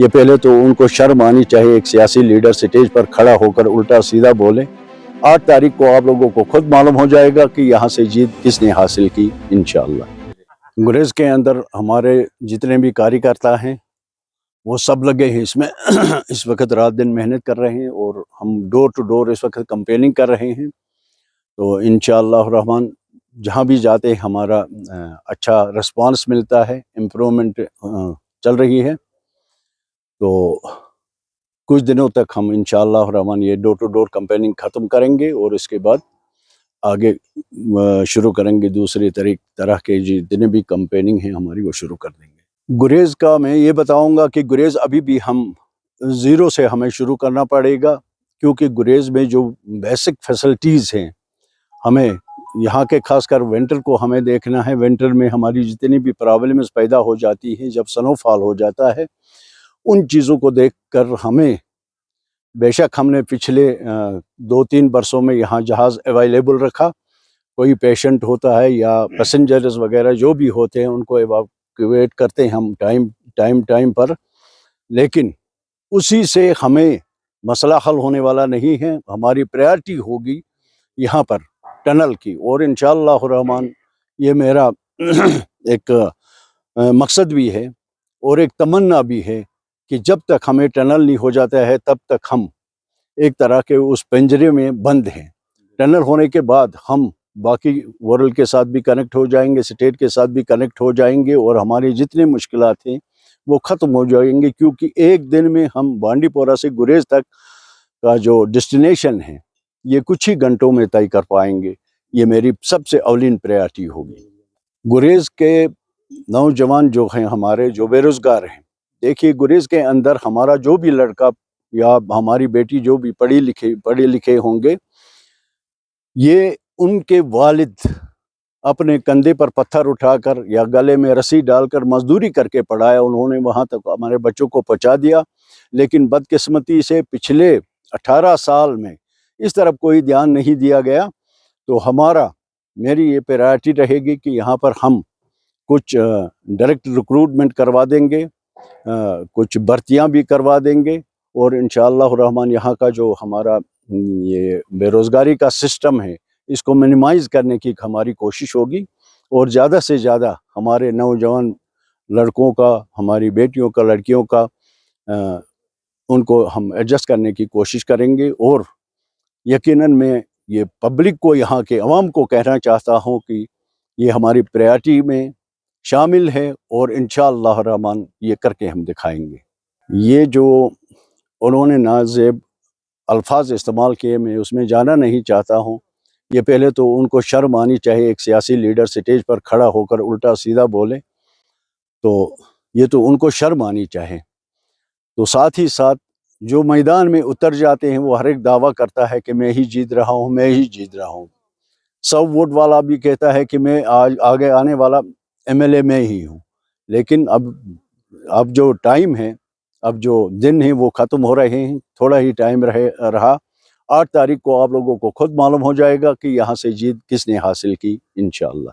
یہ پہلے تو ان کو شرم آنی چاہیے، ایک سیاسی لیڈر سٹیج پر کھڑا ہو کر الٹا سیدھا بولے۔ 8 تاریخ کو آپ لوگوں کو خود معلوم ہو جائے گا کہ یہاں سے جیت کس نے حاصل کی انشاءاللہ۔ گریز کے اندر ہمارے جتنے بھی کارکرتا ہیں وہ سب لگے ہیں اس میں اس وقت رات دن محنت کر رہے ہیں، اور ہم ڈور ٹو ڈور اس وقت کمپیننگ کر رہے ہیں۔ تو انشاءاللہ الرحمن جہاں بھی جاتے ہیں ہمارا اچھا رسپانس ملتا ہے، امپرومنٹ چل رہی ہے۔ تو کچھ دنوں تک ہم انشاءاللہ الرحمن یہ ڈور ٹو ڈور کمپیننگ ختم کریں گے، اور اس کے بعد آگے شروع کریں گے دوسری طرح کے جتنے بھی کمپیننگ ہیں ہماری وہ شروع کر دیں گے۔ گریز کا میں یہ بتاؤں گا کہ گریز ابھی بھی ہم زیرو سے ہمیں شروع کرنا پڑے گا، کیونکہ گریز میں جو بیسک فیسلٹیز ہیں ہمیں یہاں کے خاص کر ونٹر کو ہمیں دیکھنا ہے۔ ونٹر میں ہماری جتنی بھی پرابلمز پیدا ہو جاتی ہیں جب سنو فال ہو جاتا ہے، ان چیزوں کو دیکھ کر ہمیں، بے شک ہم نے پچھلے 2-3 برسوں میں یہاں جہاز اویلیبل رکھا، کوئی پیشنٹ ہوتا ہے یا پیسنجرز وغیرہ جو بھی ہوتے ہیں ان کو ایواکویٹ کرتے ہیں ہم ٹائم پر، لیکن اسی سے ہمیں مسئلہ حل ہونے والا نہیں ہے۔ ہماری پریارٹی ہوگی یہاں پر ٹنل کی، اور انشاءاللہ الرحمن یہ میرا ایک مقصد بھی ہے اور ایک تمنا بھی ہے کہ جب تک ہمیں ٹنل نہیں ہو جاتا ہے تب تک ہم ایک طرح کے اس پنجرے میں بند ہیں۔ ٹنل ہونے کے بعد ہم باقی ورلڈ کے ساتھ بھی کنیکٹ ہو جائیں گے، اسٹیٹ کے ساتھ بھی کنیکٹ ہو جائیں گے، اور ہماری جتنی مشکلات ہیں وہ ختم ہو جائیں گے، کیونکہ ایک دن میں ہم بانڈی پورہ سے گریز تک کا جو ڈیسٹینیشن ہے یہ کچھ ہی گھنٹوں میں طے کر پائیں گے۔ یہ میری سب سے اولین پریارٹی ہوگی۔ گریز کے نوجوان جو ہیں ہمارے جو بے روزگار ہیں، دیکھیے گریز کے اندر ہمارا جو بھی لڑکا یا ہماری بیٹی جو بھی پڑھے لکھے ہوں گے، یہ ان کے والد اپنے کندھے پر پتھر اٹھا کر یا گلے میں رسی ڈال کر مزدوری کر کے پڑھایا، انہوں نے وہاں تک ہمارے بچوں کو پہنچا دیا، لیکن بدقسمتی سے پچھلے 18 سال میں اس طرف کوئی دھیان نہیں دیا گیا۔ تو میری یہ پریارٹی رہے گی کہ یہاں پر ہم کچھ ڈائریکٹ ریکروٹمنٹ کروا دیں گے، کچھ بھرتیاں بھی کروا دیں گے، اور انشاءاللہ الرحمن یہاں کا جو ہمارا یہ بے روزگاری کا سسٹم ہے اس کو منیمائز کرنے کی ہماری کوشش ہوگی، اور زیادہ سے زیادہ ہمارے نوجوان لڑکوں کا، ہماری بیٹیوں کا، لڑکیوں کا ان کو ہم ایڈجسٹ کرنے کی کوشش کریں گے۔ اور یقیناً میں یہ پبلک کو، یہاں کے عوام کو کہنا چاہتا ہوں کہ یہ ہماری پریارٹی میں شامل ہے، اور انشاءاللہ الرحمن یہ کر کے ہم دکھائیں گے۔ یہ جو انہوں نے نازیب الفاظ استعمال کیے میں اس میں جانا نہیں چاہتا ہوں۔ یہ پہلے تو ان کو شرم آنی چاہیے، ایک سیاسی لیڈر سٹیج پر کھڑا ہو کر الٹا سیدھا بولے، تو یہ تو ان کو شرم آنی چاہیے۔ تو ساتھ ہی ساتھ جو میدان میں اتر جاتے ہیں وہ ہر ایک دعویٰ کرتا ہے کہ میں ہی جیت رہا ہوں، میں ہی جیت رہا ہوں۔ 100 ووٹ والا بھی کہتا ہے کہ میں آگے آنے والا MLA میں ہی ہوں، لیکن اب جو ٹائم ہے، اب جو دن ہیں وہ ختم ہو رہے ہیں، تھوڑا ہی ٹائم رہا۔ 8 تاریخ کو آپ لوگوں کو خود معلوم ہو جائے گا کہ یہاں سے جیت کس نے حاصل کی انشاءاللہ۔